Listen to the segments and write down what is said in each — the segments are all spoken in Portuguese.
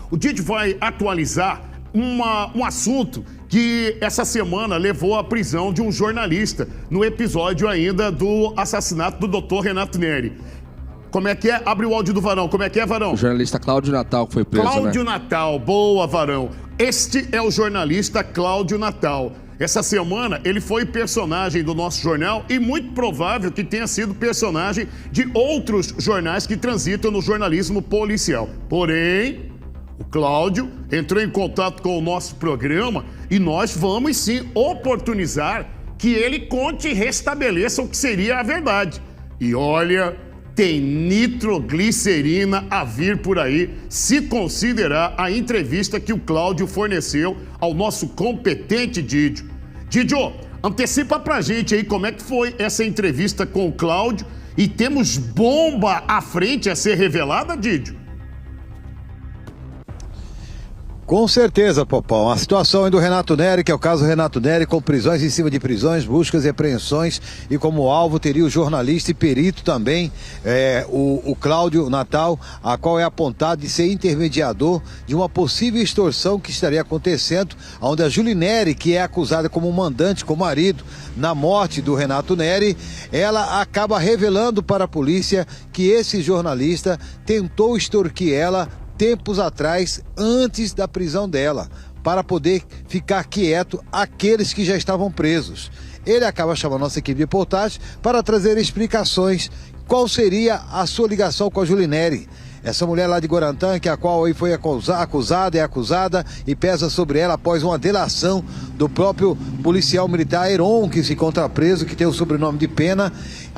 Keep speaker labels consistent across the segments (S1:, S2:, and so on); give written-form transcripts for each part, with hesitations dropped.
S1: O Didi vai atualizar um assunto que essa semana levou à prisão de um jornalista no episódio ainda do assassinato do Dr. Renato Neri. Como é que é? Abre o áudio do Varão. Como é que é, Varão?
S2: O jornalista Cláudio Natal que foi preso,
S1: Cláudio
S2: né?
S1: Natal. Boa, Varão. Este é o jornalista Cláudio Natal. Essa semana ele foi personagem do nosso jornal e muito provável que tenha sido personagem de outros jornais que transitam no jornalismo policial. Porém, o Cláudio entrou em contato com o nosso programa e nós vamos sim oportunizar que ele conte e restabeleça o que seria a verdade. E olha, tem nitroglicerina a vir por aí, se considerar a entrevista que o Cláudio forneceu ao nosso competente Didio. Didio, antecipa pra gente aí como é que foi essa entrevista com o Cláudio e temos bomba à frente a ser revelada, Didio?
S3: Com certeza, Popão. A situação aí do Renato Neri, que é o caso Renato Neri, com prisões em cima de prisões, buscas e apreensões, e como alvo teria o jornalista e perito também, o Cláudio Natal, a qual é apontado de ser intermediador de uma possível extorsão que estaria acontecendo, onde a Julie Neri, que é acusada como mandante, como marido, na morte do Renato Neri, ela acaba revelando para a polícia que esse jornalista tentou extorquir ela tempos atrás, antes da prisão dela, para poder ficar quieto aqueles que já estavam presos. Ele acaba chamando a nossa equipe de reportagem para trazer explicações qual seria a sua ligação com a Julie Neri. Essa mulher lá de Guarantã, que a qual aí foi acusada e pesa sobre ela após uma delação do próprio policial militar Heron, que se encontra preso, que tem o sobrenome de Pena,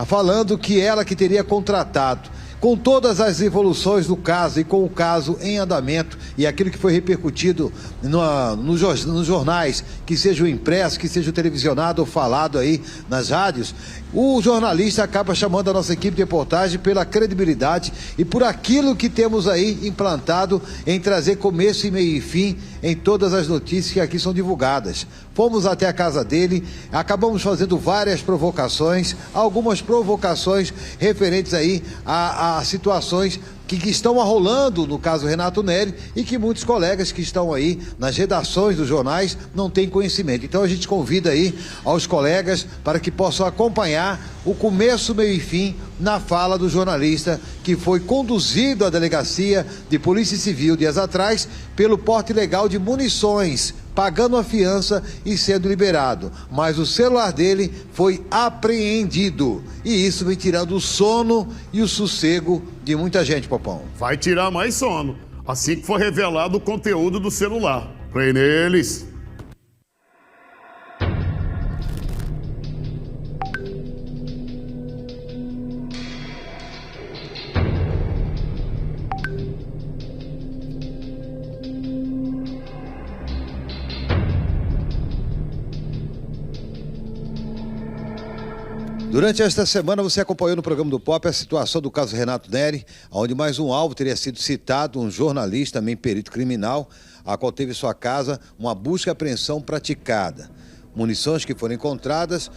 S3: falando que ela que teria contratado. Com todas as evoluções do caso e com o caso em andamento e aquilo que foi repercutido nos jornais, que seja o impresso, que seja o televisionado ou falado aí nas rádios, o jornalista acaba chamando a nossa equipe de reportagem pela credibilidade e por aquilo que temos aí implantado em trazer começo e meio e fim em todas as notícias que aqui são divulgadas. Fomos até a casa dele, acabamos fazendo várias provocações, algumas provocações referentes aí a situações que estão rolando no caso Renato Neri e que muitos colegas que estão aí nas redações dos jornais não têm conhecimento. Então a gente convida aí aos colegas para que possam acompanhar o começo, meio e fim na fala do jornalista que foi conduzido à delegacia de Polícia Civil dias atrás pelo porte ilegal de munições, pagando a fiança e sendo liberado. Mas o celular dele foi apreendido. E isso vem tirando o sono e o sossego de muita gente, Popão.
S1: Vai tirar mais sono, assim que for revelado o conteúdo do celular. Play neles.
S3: Durante esta semana você acompanhou no programa do Pop a situação do caso Renato Neri, onde mais um alvo teria sido citado, um jornalista, também perito criminal, a qual teve em sua casa uma busca e apreensão praticada. Munições que foram encontradas,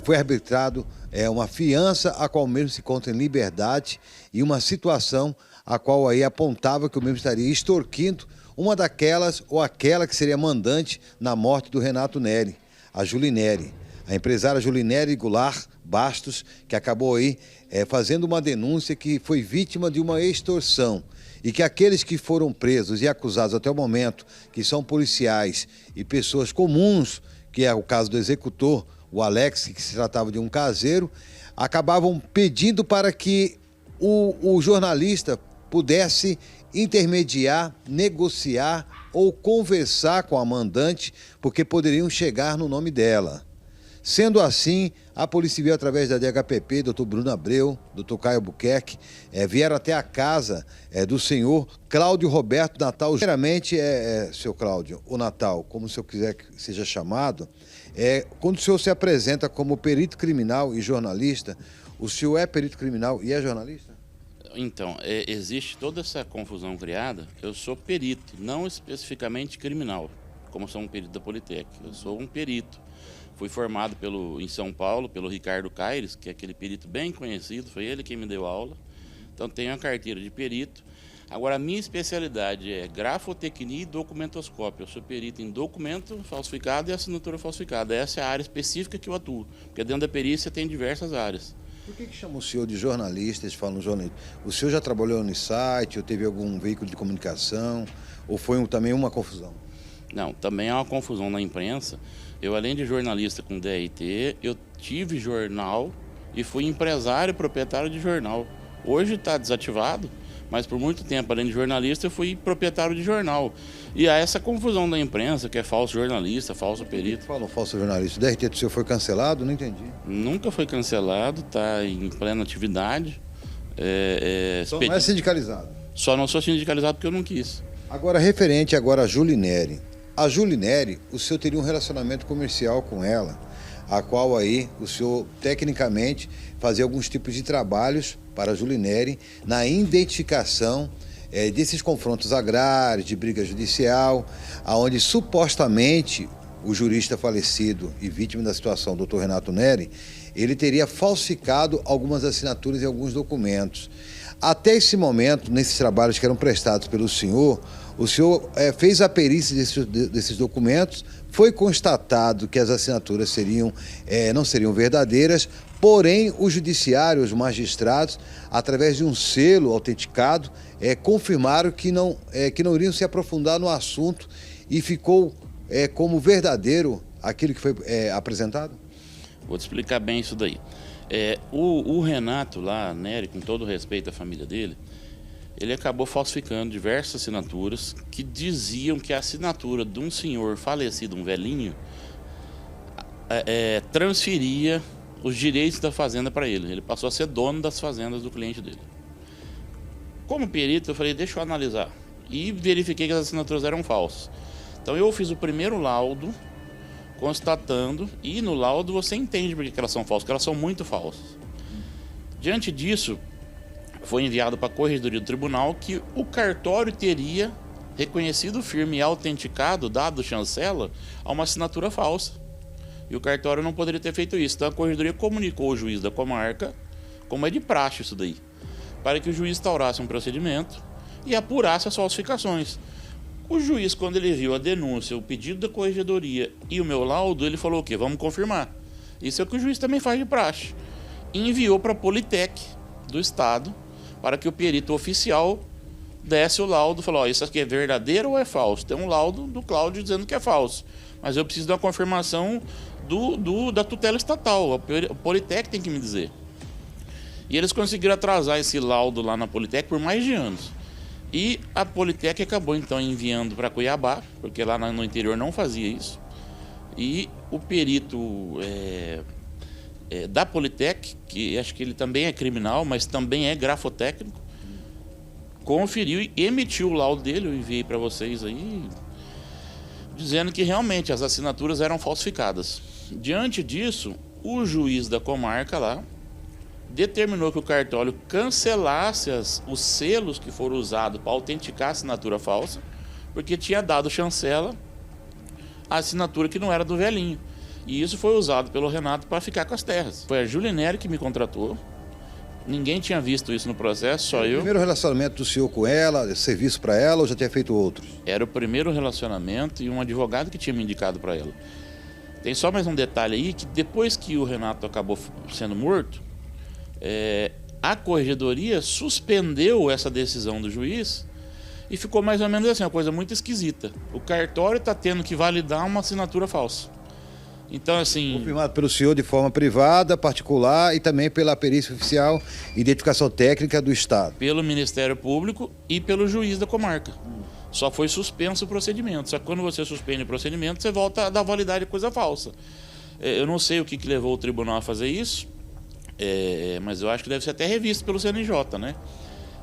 S3: foi arbitrado uma fiança a qual o mesmo se encontra em liberdade e uma situação a qual aí apontava que o mesmo estaria extorquindo uma daquelas ou aquela que seria mandante na morte do Renato Neri, a Julie Neri. A empresária Julie Neri Goulart Bastos, que acabou aí fazendo uma denúncia que foi vítima de uma extorsão e que aqueles que foram presos e acusados até o momento, que são policiais e pessoas comuns, que é o caso do executor, o Alex, que se tratava de um caseiro, acabavam pedindo para que o jornalista pudesse intermediar, negociar ou conversar com a mandante, porque poderiam chegar no nome dela. Sendo assim, a Polícia Civil, através da DHPP, Dr. Bruno Abreu, Dr. Caio Albuquerque, vieram até a casa do senhor Cláudio Roberto Natal. Primeiramente, seu Cláudio, o Natal, como o senhor quiser que seja chamado, quando o senhor se apresenta como perito criminal e jornalista, o senhor é perito criminal e é jornalista?
S4: Então, existe toda essa confusão criada. Eu sou perito, não especificamente criminal, como sou um perito da Politec. Eu sou um perito. Fui formado em São Paulo pelo Ricardo Caires, que é aquele perito bem conhecido, foi ele quem me deu aula. Então tenho a carteira de perito. Agora, a minha especialidade é grafotecnia e documentoscópio. Eu sou perito em documento falsificado e assinatura falsificada. Essa é a área específica que eu atuo, porque dentro da perícia tem diversas áreas.
S3: Por que chama o senhor de jornalista? Eles falam jornalista. O senhor já trabalhou no site, ou teve algum veículo de comunicação, ou foi também uma confusão?
S4: Não, também há uma confusão na imprensa. Eu, além de jornalista com DRT, eu tive jornal e fui empresário e proprietário de jornal. Hoje está desativado, mas por muito tempo, além de jornalista, eu fui proprietário de jornal. E há essa confusão da imprensa, que é falso jornalista, falso perito.
S3: Falam falso jornalista. O DRT do senhor foi cancelado? Não entendi.
S4: Nunca foi cancelado, está em plena atividade.
S3: Então não é sindicalizado?
S4: Só não sou sindicalizado porque eu não quis.
S3: Agora, referente agora a Julinere. A Julinere, o senhor teria um relacionamento comercial com ela, a qual aí o senhor, tecnicamente, fazia alguns tipos de trabalhos para a Julinere na identificação desses confrontos agrários, de briga judicial, aonde supostamente o jurista falecido e vítima da situação, Dr. Renato Neri, ele teria falsificado algumas assinaturas e alguns documentos. Até esse momento, nesses trabalhos que eram prestados pelo senhor, o senhor fez a perícia desses documentos, foi constatado que as assinaturas não seriam verdadeiras, porém o judiciário, os magistrados, através de um selo autenticado, confirmaram que não iriam se aprofundar no assunto e ficou como verdadeiro aquilo que foi apresentado?
S4: Vou te explicar bem isso daí. O Renato lá, Neri, com todo o respeito à família dele, ele acabou falsificando diversas assinaturas que diziam que a assinatura de um senhor falecido, um velhinho, transferia os direitos da fazenda para ele. Ele passou a ser dono das fazendas do cliente dele. Como perito, eu falei, deixa eu analisar. E verifiquei que as assinaturas eram falsas. Então eu fiz o primeiro laudo, constatando, e no laudo você entende por que elas são falsas, porque elas são muito falsas. Diante disso, foi enviado para a corregedoria do tribunal que o cartório teria reconhecido firme e autenticado, dado chancela, a uma assinatura falsa. E o cartório não poderia ter feito isso. Então a corregedoria comunicou ao juiz da comarca, como é de praxe isso daí, para que o juiz instaurasse um procedimento e apurasse as falsificações. O juiz, quando ele viu a denúncia, o pedido da corregedoria e o meu laudo, ele falou o quê? Vamos confirmar. Isso é o que o juiz também faz de praxe. E enviou para a Politec do Estado, para que o perito oficial desse o laudo, falou, isso aqui é verdadeiro ou é falso? Tem um laudo do Cláudio dizendo que é falso, mas eu preciso da confirmação da tutela estatal, a Politec tem que me dizer. E eles conseguiram atrasar esse laudo lá na Politec por mais de anos. E a Politec acabou então enviando para Cuiabá, porque lá no interior não fazia isso. E o perito da Politec, que acho que ele também é criminal, mas também é grafotécnico, conferiu e emitiu o laudo dele, eu enviei para vocês aí, dizendo que realmente as assinaturas eram falsificadas. Diante disso, o juiz da comarca lá determinou que o cartório cancelasse os selos que foram usados para autenticar a assinatura falsa, porque tinha dado chancela a assinatura que não era do velhinho. E isso foi usado pelo Renato para ficar com as terras. Foi a Julinere que me contratou. Ninguém tinha visto isso no processo, só eu. O
S3: primeiro relacionamento do senhor com ela, serviço para ela, ou já tinha feito outros?
S4: Era o primeiro relacionamento e um advogado que tinha me indicado para ela. Tem só mais um detalhe aí, que depois que o Renato acabou sendo morto, a corregedoria suspendeu essa decisão do juiz e ficou mais ou menos assim, uma coisa muito esquisita. O cartório está tendo que validar uma assinatura falsa. Então, assim...
S3: Confirmado pelo senhor de forma privada, particular e também pela perícia oficial e identificação técnica do Estado.
S4: Pelo Ministério Público e pelo juiz da comarca. Só foi suspenso o procedimento. Só que quando você suspende o procedimento, você volta a dar validade de coisa falsa. Eu não sei o que levou o tribunal a fazer isso, mas eu acho que deve ser até revisto pelo CNJ, né?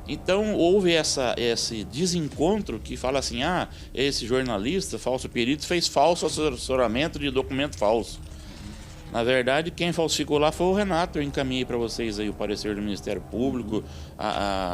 S4: Então houve esse desencontro que fala assim, esse jornalista, falso perito, fez falso assessoramento de documento falso. Na verdade, quem falsificou lá foi o Renato. Eu encaminhei para vocês aí o parecer do Ministério Público,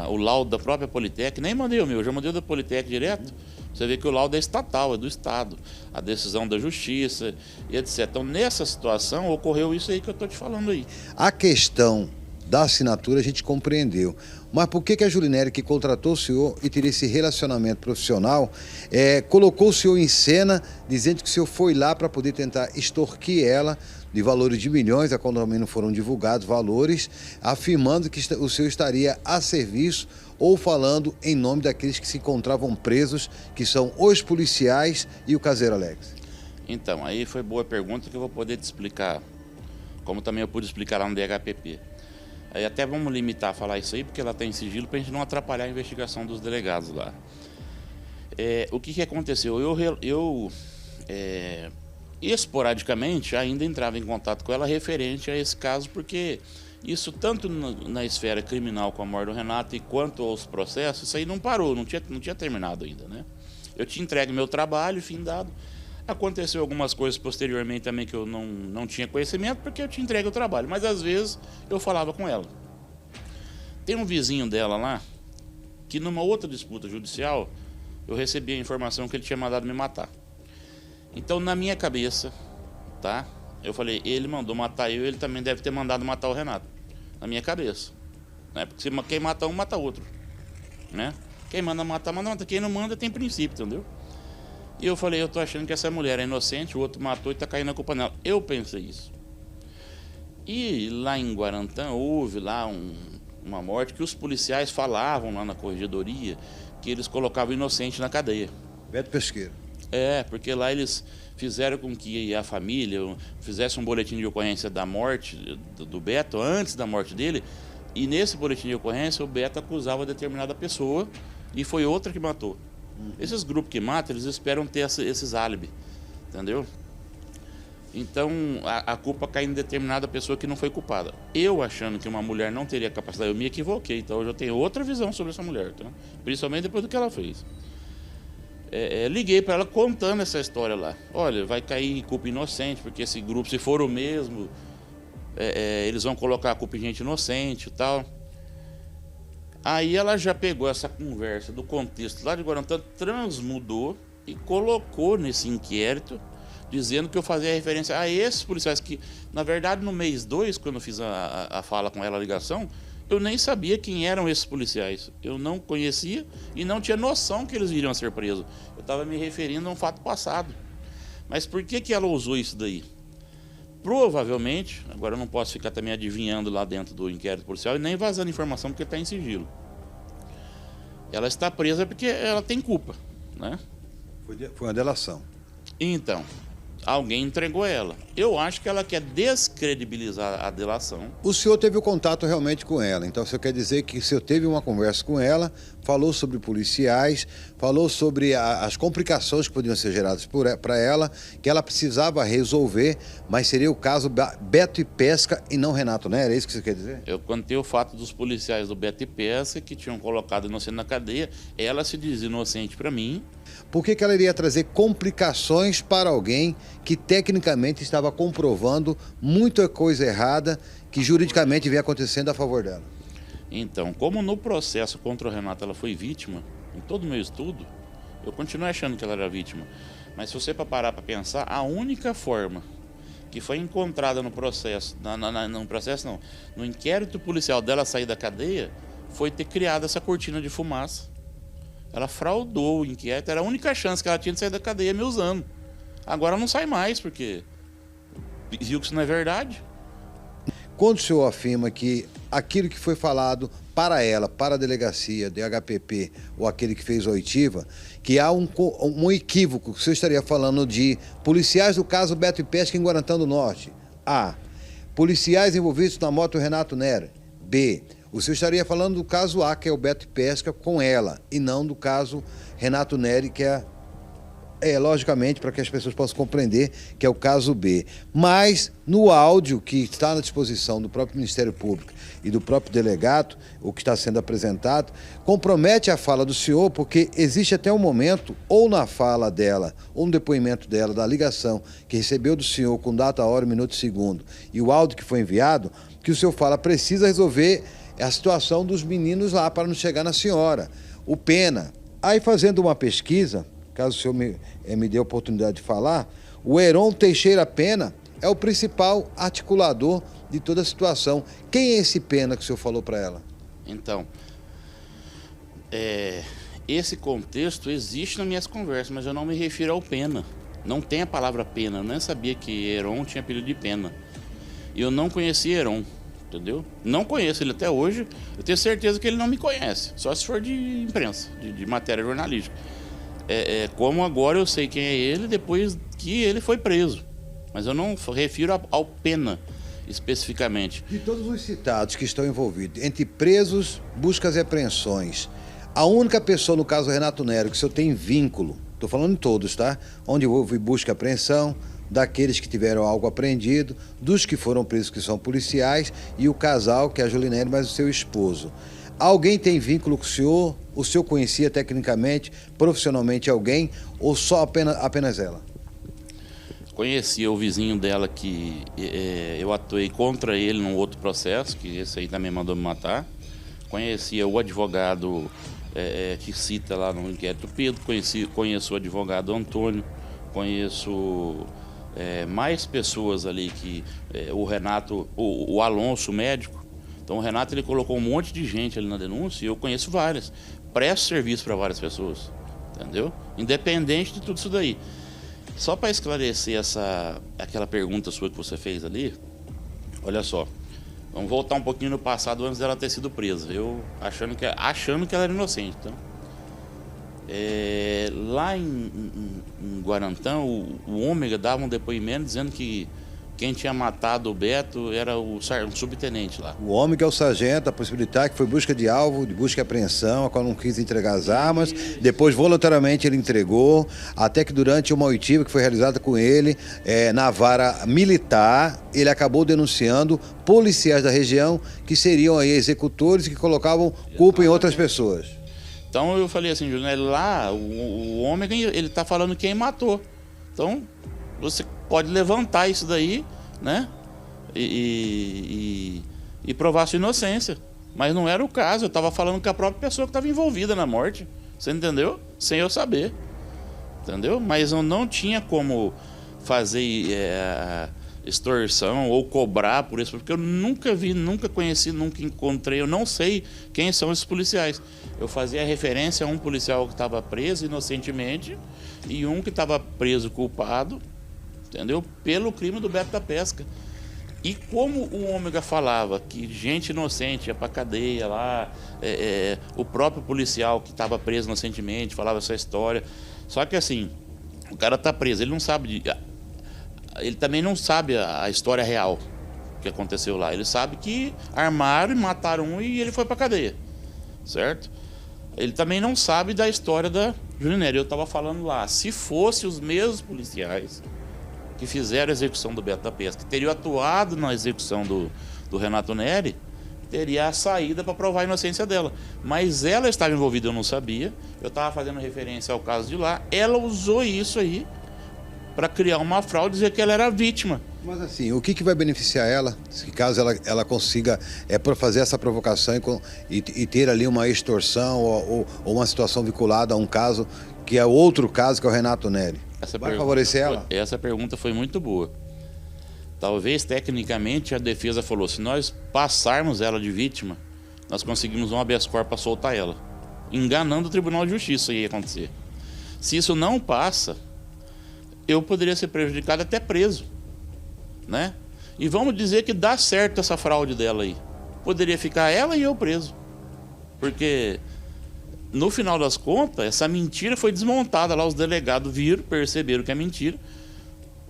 S4: o laudo da própria Politec, nem mandei o meu, já mandei o da Politec direto. Você vê que o laudo é estatal, é do Estado, a decisão da Justiça e etc. Então nessa situação ocorreu isso aí que eu estou te falando aí.
S3: A questão da assinatura a gente compreendeu. Mas por que a Julinere, que contratou o senhor e teria esse relacionamento profissional, colocou o senhor em cena, dizendo que o senhor foi lá para poder tentar extorquir ela de valores de milhões, a qual também não foram divulgados valores, afirmando que o senhor estaria a serviço ou falando em nome daqueles que se encontravam presos, que são os policiais e o caseiro Alex?
S4: Então, aí foi boa pergunta que eu vou poder te explicar, como também eu pude explicar lá no DHPP. Aí até vamos limitar a falar isso aí, porque ela está em sigilo, para a gente não atrapalhar a investigação dos delegados lá. O que aconteceu? Eu esporadicamente ainda entrava em contato com ela referente a esse caso, porque isso tanto na esfera criminal com a morte do Renato e quanto aos processos, isso aí não parou, não tinha terminado ainda, né? Eu te entrego meu trabalho, findado. Aconteceu algumas coisas posteriormente também que eu não tinha conhecimento, porque eu te entrego o trabalho, mas às vezes eu falava com ela. Tem um vizinho dela lá, que numa outra disputa judicial, eu recebi a informação que ele tinha mandado me matar. Então, na minha cabeça, tá? Eu falei, ele mandou matar eu, ele também deve ter mandado matar o Renato. Na minha cabeça. Né? Porque quem mata um, mata outro. Né? Quem manda matar, manda matar. Quem não manda, tem princípio, entendeu? E eu falei, eu tô achando que essa mulher é inocente, o outro matou e tá caindo a culpa nela. Eu pensei isso. E lá em Guarantã, houve lá uma morte que os policiais falavam lá na corregedoria que eles colocavam inocente na cadeia.
S3: Beto Pesqueira.
S4: Porque lá eles fizeram com que a família fizesse um boletim de ocorrência da morte do Beto, antes da morte dele, e nesse boletim de ocorrência o Beto acusava determinada pessoa e foi outra que matou. Esses grupos que matam, eles esperam ter esses álibis, entendeu? Então a culpa cai em determinada pessoa que não foi culpada. Eu achando que uma mulher não teria capacidade, eu me equivoquei, então hoje eu tenho outra visão sobre essa mulher, tá? Principalmente depois do que ela fez. Liguei para ela contando essa história lá. Olha, vai cair culpa inocente, porque esse grupo, se for o mesmo, eles vão colocar a culpa em gente inocente e tal. Aí ela já pegou essa conversa do contexto lá de Guarantã, transmudou e colocou nesse inquérito, dizendo que eu fazia referência a esses policiais que, na verdade, no mês 2, quando eu fiz a fala com ela, a ligação, eu nem sabia quem eram esses policiais. Eu não conhecia e não tinha noção que eles iriam ser presos. Eu estava me referindo a um fato passado. Mas por que ela usou isso daí? Provavelmente, agora eu não posso ficar também adivinhando lá dentro do inquérito policial e nem vazando informação porque está em sigilo. Ela está presa porque ela tem culpa, né?
S3: Foi uma delação.
S4: Então, alguém entregou ela. Eu acho que ela quer descredibilizar a delação.
S3: O senhor teve o contato realmente com ela, então o senhor quer dizer que o senhor teve uma conversa com ela, falou sobre policiais, falou sobre as complicações que podiam ser geradas para ela, que ela precisava resolver, mas seria o caso Beto e Pesca e não Renato, né? Era isso que você quer dizer?
S4: Eu contei o fato dos policiais do Beto e Pesca que tinham colocado inocente na cadeia, ela se diz inocente para mim.
S3: Por que ela iria trazer complicações para alguém que tecnicamente estava comprovando muita coisa errada que juridicamente vem acontecendo a favor dela?
S4: Então, como no processo contra o Renato ela foi vítima, em todo o meu estudo, eu continuo achando que ela era vítima. Mas se você parar para pensar, a única forma que foi encontrada no processo, no inquérito policial dela sair da cadeia, foi ter criado essa cortina de fumaça. Ela fraudou o inquérito, era a única chance que ela tinha de sair da cadeia me usando. Agora não sai mais, porque viu que isso não é verdade.
S3: Quando o senhor afirma que aquilo que foi falado para ela, para a delegacia, DHPP, ou aquele que fez a oitiva, que há um equívoco, que o senhor estaria falando de policiais do caso Beto e Pesca em Guarantã do Norte. A. Policiais envolvidos na moto Renato Neri. B. O senhor estaria falando do caso A, que é o Beto e Pesca, com ela, e não do caso Renato Neri, que logicamente, para que as pessoas possam compreender, que é o caso B. Mas, no áudio que está na disposição do próprio Ministério Público e do próprio delegado, o que está sendo apresentado, compromete a fala do senhor, porque existe até um momento, ou na fala dela, ou no depoimento dela, da ligação que recebeu do senhor com data, hora, minuto e segundo, e o áudio que foi enviado, que o senhor fala, precisa resolver a situação dos meninos lá para não chegar na senhora. O Pena. Aí, fazendo uma pesquisa, caso o senhor me dê a oportunidade de falar, o Heron Teixeira Pena, é o principal articulador de toda a situação. Quem é esse Pena que o senhor falou para ela?
S4: Então, esse contexto existe nas minhas conversas, mas eu não me refiro ao Pena. Não tem a palavra Pena, eu nem sabia que Heron tinha apelido de Pena. E eu não conhecia Heron, entendeu? Não conheço ele até hoje, eu tenho certeza que ele não me conhece, só se for de imprensa, de matéria jornalística. Como agora eu sei quem é ele depois que ele foi preso. Mas eu não refiro ao Pena especificamente.
S3: De todos os citados que estão envolvidos, entre presos, buscas e apreensões, a única pessoa, no caso Renato Neri, que o senhor tem vínculo, estou falando de todos, tá? Onde houve busca e apreensão, daqueles que tiveram algo apreendido, dos que foram presos que são policiais e o casal, que é a Julinete, mas o seu esposo. Alguém tem vínculo com o senhor? O senhor conhecia tecnicamente, profissionalmente alguém ou só apenas ela?
S4: Conhecia o vizinho dela que eu atuei contra ele num outro processo, que esse aí também mandou me matar. Conhecia o advogado que cita lá no inquérito Pedro, conheço o advogado Antônio, conheço mais pessoas ali que o Renato, o Alonso, o médico. Então o Renato ele colocou um monte de gente ali na denúncia e eu conheço várias. Presto serviço para várias pessoas, entendeu? Independente de tudo isso daí. Só para esclarecer aquela pergunta sua que você fez ali, olha só, vamos voltar um pouquinho no passado antes dela ter sido presa. Eu achando que ela era inocente. Então, lá em Guarantã, o Ômega dava um depoimento dizendo que quem tinha matado o Beto era um subtenente lá.
S3: O Ômega é o sargento, a possibilidade que foi busca de alvo, de busca e apreensão, a qual não quis entregar as armas, depois voluntariamente ele entregou, até que durante uma oitiva que foi realizada com ele, na vara militar, ele acabou denunciando policiais da região que seriam aí executores que colocavam culpa em outras pessoas.
S4: Então eu falei assim, Júnior, lá o Ômega ele está falando quem matou. Então você pode levantar isso daí, né? E provar sua inocência. Mas não era o caso, eu estava falando com a própria pessoa que estava envolvida na morte. Você entendeu? Sem eu saber. Entendeu? Mas eu não tinha como fazer extorsão ou cobrar por isso, porque eu nunca vi, nunca conheci, nunca encontrei, eu não sei quem são esses policiais. Eu fazia referência a um policial que estava preso inocentemente e um que estava preso culpado, entendeu? Pelo crime do Beto da Pesca. E como o Ômega falava que gente inocente ia para cadeia lá, o próprio policial que estava preso inocentemente falava essa história. Só que assim, o cara está preso, ele não sabe ele também não sabe a história real que aconteceu lá. Ele sabe que armaram e mataram um e ele foi para cadeia, certo? Ele também não sabe da história da Julinete. Eu estava falando lá, se fosse os mesmos policiais que fizeram a execução do Beto da Pesca, que teriam atuado na execução do Renato Neri, teria a saída para provar a inocência dela. Mas ela estava envolvida, eu não sabia. Eu estava fazendo referência ao caso de lá. Ela usou isso aí para criar uma fraude e dizer que ela era vítima.
S3: Mas assim, o que vai beneficiar ela, se caso ela consiga fazer essa provocação e ter ali uma extorsão ou uma situação vinculada a um caso, que é outro caso, que é o Renato Neri? Vai favorecer ela?
S4: Essa pergunta foi muito boa. Talvez, tecnicamente, a defesa falou, se nós passarmos ela de vítima, nós conseguimos um habeas corpus para soltar ela. Enganando o Tribunal de Justiça ia acontecer. Se isso não passa, eu poderia ser prejudicado até preso, né? E vamos dizer que dá certo essa fraude dela aí. Poderia ficar ela e eu preso. Porque, no final das contas, essa mentira foi desmontada lá. Os delegados viram, perceberam que é mentira.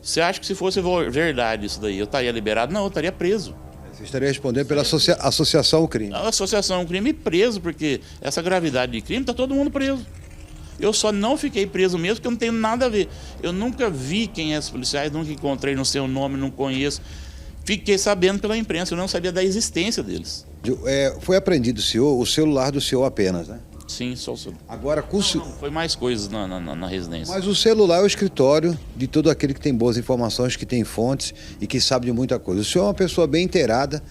S4: Você acha que se fosse verdade isso daí, eu estaria liberado? Não, eu estaria preso.
S3: Você estaria respondendo pela associação ao crime.
S4: A associação ao crime e preso, porque essa gravidade de crime está todo mundo preso. Eu só não fiquei preso mesmo porque eu não tenho nada a ver. Eu nunca vi quem é os policiais, nunca encontrei no seu nome, não conheço. Fiquei sabendo pela imprensa, eu não sabia da existência deles.
S3: Foi apreendido o celular do senhor apenas, né?
S4: Sim, só o celular.
S3: Agora,
S4: foi mais coisas na residência.
S3: Mas o celular é o escritório de todo aquele que tem boas informações, que tem fontes e que sabe de muita coisa. O senhor é uma pessoa bem inteirada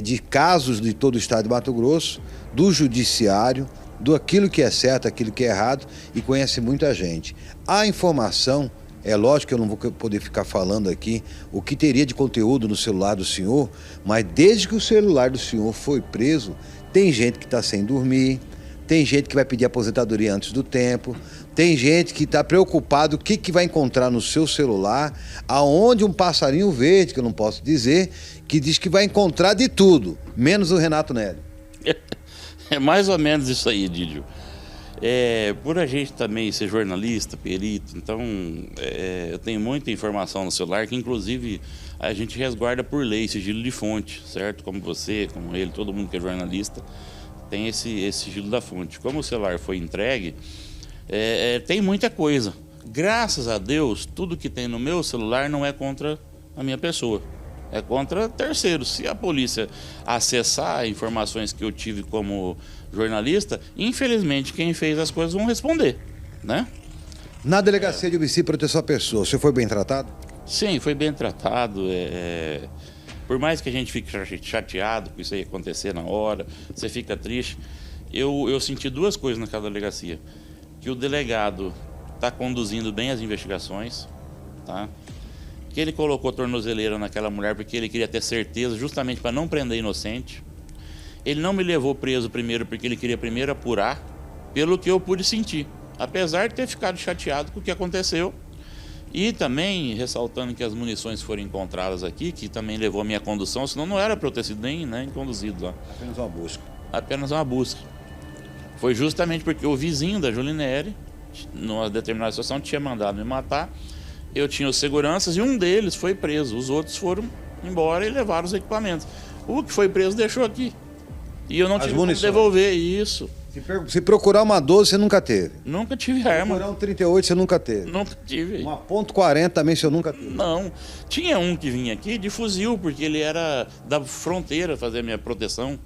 S3: de casos de todo o estado de Mato Grosso, do judiciário, do aquilo que é certo, aquilo que é errado, e conhece muita gente. A informação É lógico que eu não vou poder ficar falando aqui o que teria de conteúdo no celular do senhor, mas desde que o celular do senhor foi preso, tem gente que está sem dormir, tem gente que vai pedir aposentadoria antes do tempo, tem gente que está preocupado o que vai encontrar no seu celular, aonde um passarinho verde, que eu não posso dizer, que diz que vai encontrar de tudo, menos o Renato Neri.
S4: É mais ou menos isso aí, Dídio. Por a gente também ser jornalista, perito, então eu tenho muita informação no celular que inclusive a gente resguarda por lei, sigilo de fonte, certo? Como você, como ele, todo mundo que é jornalista tem esse sigilo da fonte. Como o celular foi entregue, tem muita coisa. Graças a Deus, tudo que tem no meu celular não é contra a minha pessoa. É contra terceiros. Se a polícia acessar informações que eu tive como jornalista, infelizmente quem fez as coisas vão responder, né?
S3: Na Delegacia de Homicídio e Proteção à Pessoa, você foi bem tratado?
S4: Sim, foi bem tratado. Por mais que a gente fique chateado com isso aí acontecer na hora, você fica triste, eu senti duas coisas naquela delegacia. Que o delegado está conduzindo bem as investigações, tá? Que ele colocou tornozeleira naquela mulher porque ele queria ter certeza, justamente para não prender inocente. Ele não me levou preso primeiro porque ele queria primeiro apurar, pelo que eu pude sentir. Apesar de ter ficado chateado com o que aconteceu. E também ressaltando que as munições foram encontradas aqui, que também levou a minha condução, senão não era para eu ter sido nem conduzido lá.
S3: Apenas uma busca.
S4: Apenas uma busca. Foi justamente porque o vizinho da Julineri, numa determinada situação, tinha mandado me matar. Eu tinha os seguranças e um deles foi preso. Os outros foram embora e levaram os equipamentos. O que foi preso deixou aqui. E eu não tive como devolver isso.
S3: Se procurar uma 12, você nunca teve?
S4: Nunca tive arma.
S3: Procurar um 38, você nunca teve?
S4: Nunca tive.
S3: Uma .40 também, você nunca teve?
S4: Não. Tinha um que vinha aqui de fuzil, porque ele era da fronteira fazer a minha proteção.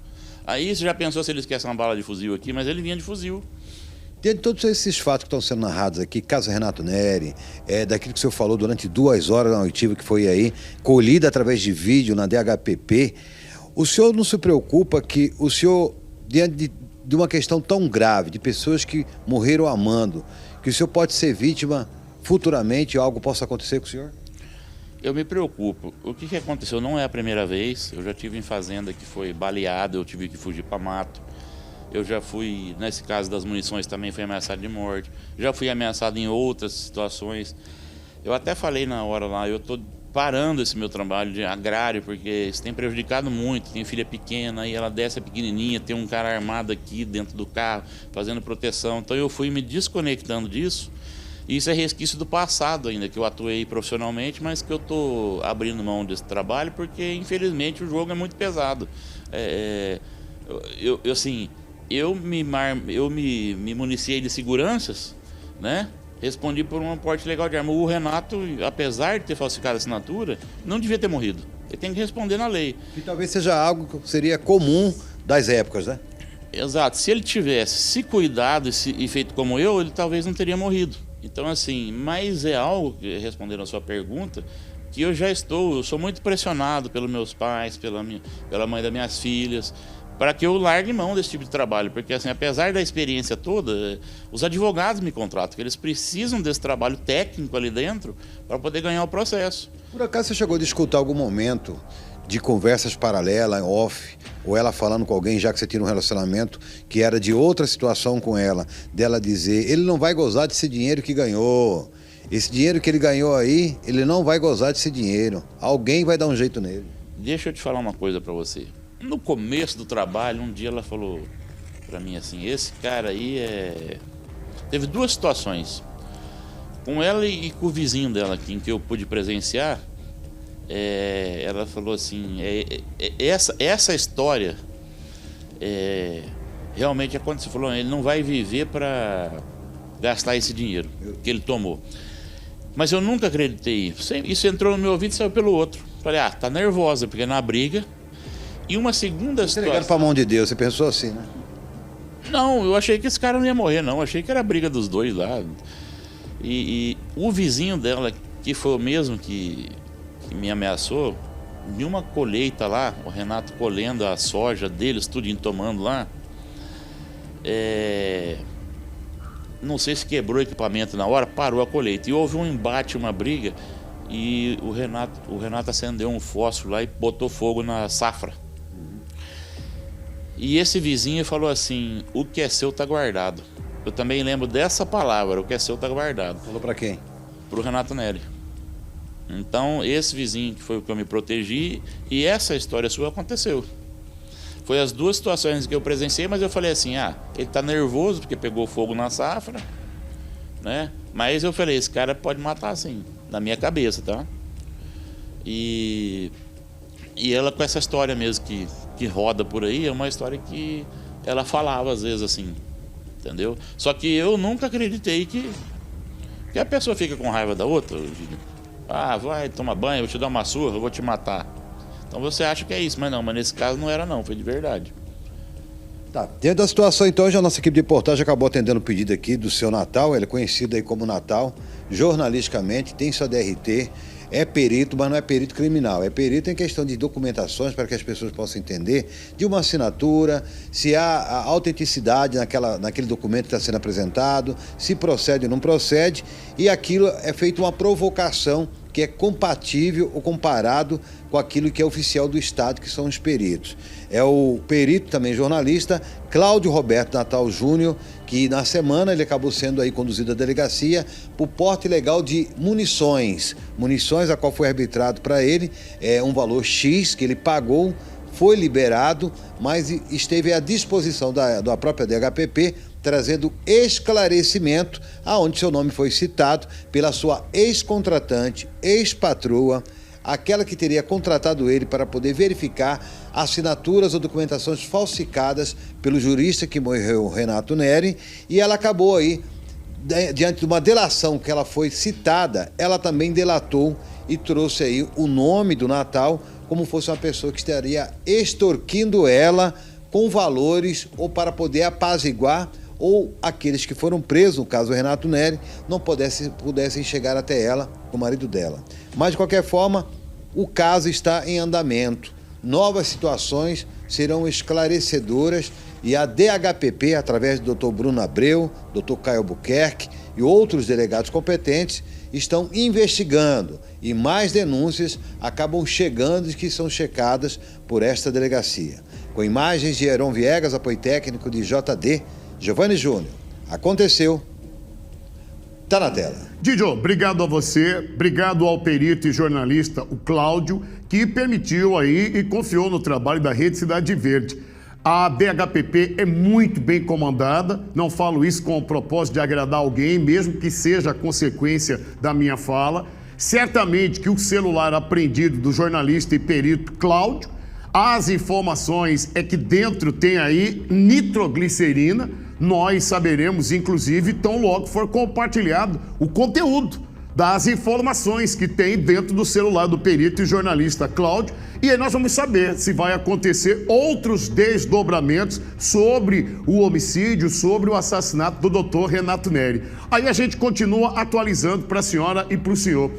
S4: Aí você já pensou se ele esquece uma bala de fuzil aqui, mas ele vinha de fuzil.
S3: Diante de todos esses fatos que estão sendo narrados aqui, caso Renato Neri, daquilo que o senhor falou durante 2 horas na oitiva que foi aí, colhida através de vídeo na DHPP, o senhor não se preocupa que o senhor, diante de uma questão tão grave, de pessoas que morreram amando, que o senhor pode ser vítima futuramente e algo possa acontecer com o senhor?
S4: Eu me preocupo. O que aconteceu não é a primeira vez. Eu já tive em fazenda que foi baleada, eu tive que fugir para mato. Eu já fui, nesse caso das munições, também fui ameaçado de morte. Já fui ameaçado em outras situações. Eu até falei na hora lá, eu estou parando esse meu trabalho de agrário, porque isso tem prejudicado muito. Tem filha pequena, aí ela desce pequenininha, tem um cara armado aqui dentro do carro, fazendo proteção. Então eu fui me desconectando disso. E isso é resquício do passado ainda, que eu atuei profissionalmente, mas que eu estou abrindo mão desse trabalho, porque infelizmente o jogo é muito pesado. Eu me municiei de seguranças, né? Respondi por um porte legal de arma. O Renato, apesar de ter falsificado a assinatura, não devia ter morrido. Ele tem que responder na lei.
S3: E talvez seja algo que seria comum das épocas, né?
S4: Exato. Se ele tivesse se cuidado e feito como eu, ele talvez não teria morrido. Então, assim, mas é algo, respondendo a sua pergunta, que eu sou muito pressionado pelos meus pais, pela mãe das minhas filhas, para que eu largue mão desse tipo de trabalho, porque assim, apesar da experiência toda, os advogados me contratam, que eles precisam desse trabalho técnico ali dentro para poder ganhar o processo.
S3: Por acaso você chegou a discutir algum momento de conversas paralelas, off, ou ela falando com alguém, já que você tinha um relacionamento, que era de outra situação com ela, dela dizer, ele não vai gozar desse dinheiro que ganhou, esse dinheiro que ele ganhou aí, ele não vai gozar desse dinheiro, alguém vai dar um jeito nele.
S4: Deixa eu te falar uma coisa para você. No começo do trabalho, um dia ela falou para mim assim, esse cara aí Teve 2 situações, com ela e com o vizinho dela aqui, em que eu pude presenciar. Ela falou assim, essa história realmente aconteceu. Falou, ele não vai viver para gastar esse dinheiro que ele tomou. Mas eu nunca acreditei. Isso entrou no meu ouvido e saiu pelo outro. Falei, tá nervosa, porque na briga. E uma segunda situação...
S3: Entregado pra mão de Deus, você pensou assim, né?
S4: Não, eu achei que esse cara não ia morrer, não. Eu achei que era a briga dos dois lá. E o vizinho dela, que foi o mesmo que me ameaçou, de uma colheita lá, o Renato colhendo a soja deles, tudo tomando lá, não sei se quebrou o equipamento na hora, parou a colheita. E houve um embate, uma briga, e o Renato acendeu um fósforo lá e botou fogo na safra. E esse vizinho falou assim: o que é seu tá guardado. Eu também lembro dessa palavra, o que é seu tá guardado.
S3: Falou para quem?
S4: Pro Renato Neri. Então, esse vizinho que foi o que eu me protegi, e essa história sua aconteceu. Foi as duas situações que eu presenciei, mas eu falei assim: ele tá nervoso porque pegou fogo na safra, né? Mas eu falei, esse cara pode matar assim, na minha cabeça, tá? E ela, com essa história mesmo que roda por aí, é uma história que ela falava às vezes assim, entendeu? Só que eu nunca acreditei que a pessoa fica com raiva da outra. Vai tomar banho, eu vou te dar uma surra, eu vou te matar. Então você acha que é isso, mas nesse caso não era não, foi de verdade.
S3: Tá, dentro da situação então, a nossa equipe de reportagem acabou atendendo o pedido aqui do seu Natal, ele é conhecido aí como Natal, jornalisticamente, tem sua DRT, é perito, mas não é perito criminal, é perito em questão de documentações para que as pessoas possam entender de uma assinatura, se há a autenticidade naquele documento que está sendo apresentado, se procede ou não procede, e aquilo é feito uma provocação que é compatível ou comparado com aquilo que é oficial do Estado, que são os peritos. É o perito, também jornalista, Cláudio Roberto Natal Júnior, que na semana ele acabou sendo aí conduzido à delegacia por porte ilegal de munições. Munições a qual foi arbitrado para ele um valor X que ele pagou, foi liberado, mas esteve à disposição da própria DHPP, trazendo esclarecimento, aonde seu nome foi citado pela sua ex-contratante, ex-patroa, aquela que teria contratado ele para poder verificar assinaturas ou documentações falsificadas pelo jurista que morreu, Renato Neri, e ela acabou aí, diante de uma delação que ela foi citada, ela também delatou e trouxe aí o nome do Natal como fosse uma pessoa que estaria extorquindo ela com valores ou para poder apaziguar, ou aqueles que foram presos, no caso do Renato Neri, não pudessem chegar até ela, o marido dela. Mas, de qualquer forma, o caso está em andamento. Novas situações serão esclarecedoras e a DHPP, através do Dr. Bruno Abreu, Dr. Caio Albuquerque e outros delegados competentes, estão investigando e mais denúncias acabam chegando e que são checadas por esta delegacia. Com imagens de Heron Viegas, apoio técnico de JD, Giovanni Júnior. Aconteceu. Tá na tela.
S1: Didio, obrigado a você, obrigado ao perito e jornalista, o Cláudio, que permitiu aí e confiou no trabalho da Rede Cidade Verde. A DHPP é muito bem comandada, não falo isso com o propósito de agradar alguém, mesmo que seja a consequência da minha fala. Certamente que o celular apreendido do jornalista e perito Cláudio, as informações é que dentro tem aí nitroglicerina. Nós saberemos, inclusive, tão logo for compartilhado o conteúdo das informações que tem dentro do celular do perito e jornalista Cláudio. E aí nós vamos saber se vai acontecer outros desdobramentos sobre o homicídio, sobre o assassinato do doutor Renato Neri. Aí a gente continua atualizando para a senhora e para o senhor.